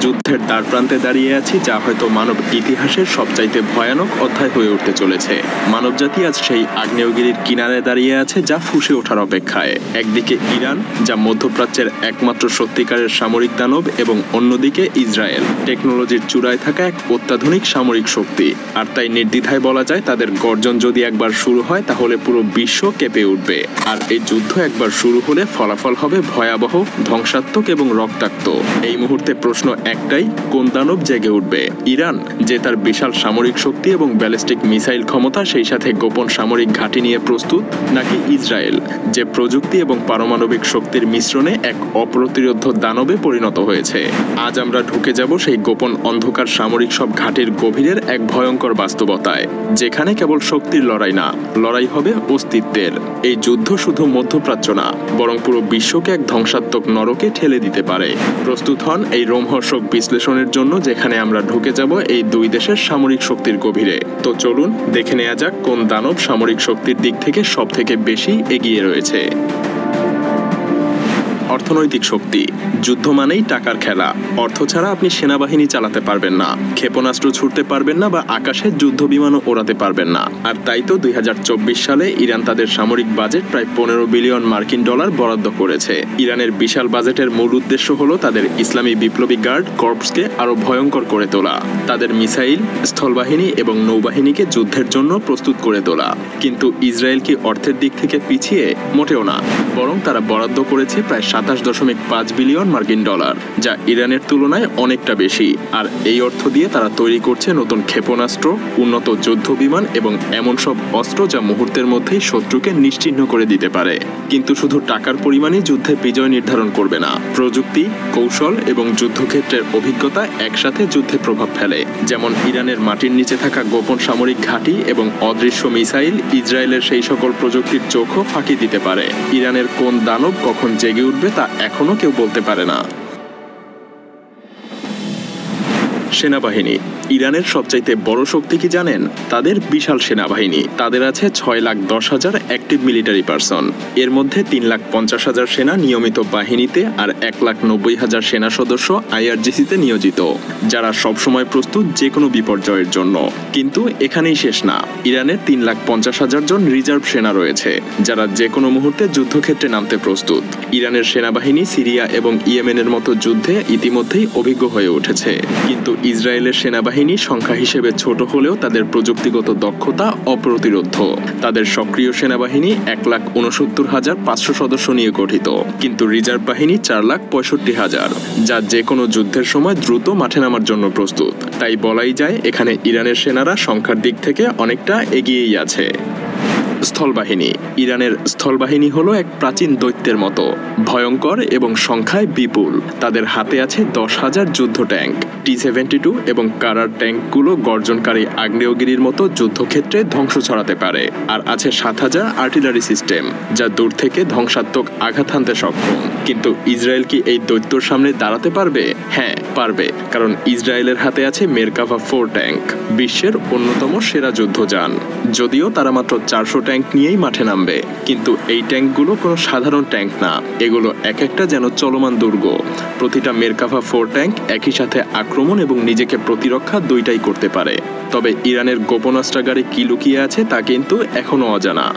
যুদ্ধের দ্বারপ্রান্তে দাঁড়িয়ে আছি, যা হয়তো মানব ইতিহাসের সবচাইতে ভয়ানক অধ্যায় হয়ে উঠতে চলেছে। মানবজাতি আজ সেই আগ্নেয়গিরির কিনারে দাঁড়িয়ে আছে, যা ফুঁসে ওঠার অপেক্ষায়। একদিকে ইরান, যা মধ্যপ্রাচ্যের একমাত্র সত্যিকারের সামরিক দানব, এবং অন্যদিকে ইসরায়েল, টেকনোলজির চূড়ায় থাকা এক অত্যাধুনিক সামরিক শক্তি। আর তাই নির্দ্বিধায় বলা যায়, তাদের গর্জন যদি একবার শুরু হয় তাহলে পুরো বিশ্ব কেঁপে উঠবে। আর এই যুদ্ধ একবার শুরু হলে ফলাফল হবে ভয়াবহ, ধ্বংসাত্মক এবং রক্তাক্ত। এই মুহূর্তে প্রশ্ন একটাই, কোন দানব জেগে উঠবে? ইরান, যে তার বিশাল সামরিক শক্তি এবং ব্যালিস্টিক মিসাইল ক্ষমতা, সেই সাথে গোপন সামরিক ঘাঁটি নিয়ে প্রস্তুত, নাকি ইসরায়েল, যে প্রযুক্তি এবং পারমাণবিক শক্তির মিশ্রণে এক অপ্রতিরোধ্য দানবে পরিণত হয়েছে? আজ আমরা ঢুকে যাব সেই গোপন অন্ধকার সামরিক সব ঘাঁটির গভীরের এক ভয়ঙ্কর বাস্তবতায়, যেখানে কেবল শক্তির লড়াই না, লড়াই হবে অস্তিত্বের। এই যুদ্ধ শুধু মধ্যপ্রাচ্য না, বরং পুরো বিশ্বকে এক ধ্বংসাত্মক নরকে ঠেলে দিতে পারে। প্রস্তুত হন এই রোমহর্ষক বিশ্লেষণের জন্য, যেখানে আমরা ঢুকে যাব এই দুই দেশের সামরিক শক্তির গভীরে। তো চলুন দেখে নেওয়া যাক কোন দানব সামরিক শক্তির দিক থেকে সব থেকে বেশি এগিয়ে রয়েছে। অর্থনৈতিক শক্তি। যুদ্ধ মানেই টাকার খেলা। অর্থ ছাড়া আপনি সেনাবাহিনী চালাতে পারবেন না, ক্ষেপণাস্ত্র ছুটতে পারবেন না, বা আকাশে যুদ্ধ বিমানও ওড়াতে পারবেন না। আর তাই তো 2024 সালে ইরান তাদের সামরিক বাজেট প্রায় 15 বিলিয়ন মার্কিন ডলার বরাদ্দ করেছে। ইরানের বিশাল বাজেটের মূল উদ্দেশ্য হলো তাদের ইসলামী বিপ্লবী গার্ড কর্পসকে আরো ভয়ঙ্কর করে তোলা, তাদের মিসাইল, স্থলবাহিনী এবং নৌবাহিনীকে যুদ্ধের জন্য প্রস্তুত করে তোলা। কিন্তু ইসরায়েল কি অর্থের দিক থেকে পিছিয়ে? মোটেও না, বরং তারা বরাদ্দ করেছে প্রায় 27.5 বিলিয়ন মার্কিন ডলার, যা ইরানের তুলনায় অনেকটা বেশি। আর এই অর্থ দিয়ে তারা তৈরি করছে নতুন ক্ষেপণাস্ত্র, উন্নত যুদ্ধ বিমান এবং এমন সব অস্ত্র যা মুহূর্তের মধ্যেই শত্রুকে নিশ্চিহ্ন করে দিতে পারে। কিন্তু শুধু টাকার পরিমাণই যুদ্ধে বিজয় নির্ধারণ করবে না। প্রযুক্তি, কৌশল এবং যুদ্ধক্ষেত্রের অভিজ্ঞতা একসাথে যুদ্ধে প্রভাব ফেলে। যেমন ইরানের মাটির নিচে থাকা গোপন সামরিক ঘাঁটি এবং অদৃশ্য মিসাইল ইসরায়েলের সেই সকল প্রযুক্তির চোখও ফাঁকি দিতে পারে। ইরানের কোন দানব কখন জেগে উঠবে তা এখনো কেউ বলতে পারে না। সেনাবাহিনী। ইরানের সবচাইতে বড় শক্তি কি জানেন? তাদের বিশাল সেনাবাহিনী। তাদের আছে 6,10,000 অ্যাক্টিভ মিলিটারি পারসন। এর মধ্যে 3,50,000 সেনা নিয়মিত বাহিনীতে আর 1,90,000 সেনা সদস্য IRGC-তে নিয়োজিত, যারা সবসময় প্রস্তুত যে কোনো বিপর্যয়ের জন্য। কিন্তু এখানেই শেষ না। ইরানের 3,50,000 জন রিজার্ভ সেনা রয়েছে, যারা যে কোনো মুহূর্তে যুদ্ধক্ষেত্রে নামতে প্রস্তুত। ইরানের সেনাবাহিনী সিরিয়া এবং ইয়েমেনের মতো যুদ্ধে ইতিমধ্যেই অভিজ্ঞ হয়ে উঠেছে। কিন্তু ইসরায়েলের সেনাবাহিনী সংখ্যা হিসেবে ছোট হলেও তাদের প্রযুক্তিগত দক্ষতা অপ্রতিরোধ্য। তাদের সক্রিয় সেনাবাহিনী 1,69,500 সদস্য নিয়ে গঠিত, কিন্তু রিজার্ভ বাহিনী 4,65,000, যা যে কোনো যুদ্ধের সময় দ্রুত মাঠে নামার জন্য প্রস্তুত। তাই বলাই যায় এখানে ইরানের সেনারা সংখ্যার দিক থেকে অনেকটা এগিয়েই আছে। স্থলবাহিনী। ইরানের স্থলবাহিনী হলো এক প্রাচীন দৈত্যের মতো, ভয়ঙ্কর এবং সংখ্যায় বিপুল। তাদের হাতে আছে 10,000 যুদ্ধ ট্যাঙ্ক, T-72 এবং কারার ট্যাঙ্কগুলো গর্জনকারী আগ্নেয়গিরির মতো যুদ্ধক্ষেত্রে ধ্বংস ছড়াতে পারে। আর আছে 7,000 আর্টিলারি সিস্টেম, যা দূর থেকে ধ্বংসাত্মক আঘাত হানতে সক্ষম। কিন্তু ইসরায়েল কি এই দৈত্যর সামনে দাঁড়াতে পারবে? হ্যাঁ, পারবে, কারণ ইসরায়েলের হাতে আছে মেরকাভা 4 ট্যাঙ্ক, বিশ্বের অন্যতম সেরা যুদ্ধযান। যদিও তারা মাত্র 400 ট্যাঙ্ক নিয়েই মাঠে নামবে, কিন্তু এই ট্যাঙ্কগুলো কোনো সাধারণ ট্যাঙ্ক না। এগুলো এক একটা যেন চলমান দুর্গ। প্রতিটা মেরকাভা 4 ট্যাঙ্ক একই সাথে আক্রমণ এবং নিজেকে প্রতিরক্ষা দুইটাই করতে পারে। তবে ইরানের গোপনাস্ত্রাগারে কি লুকিয়ে আছে তা কিন্তু এখনো অজানা।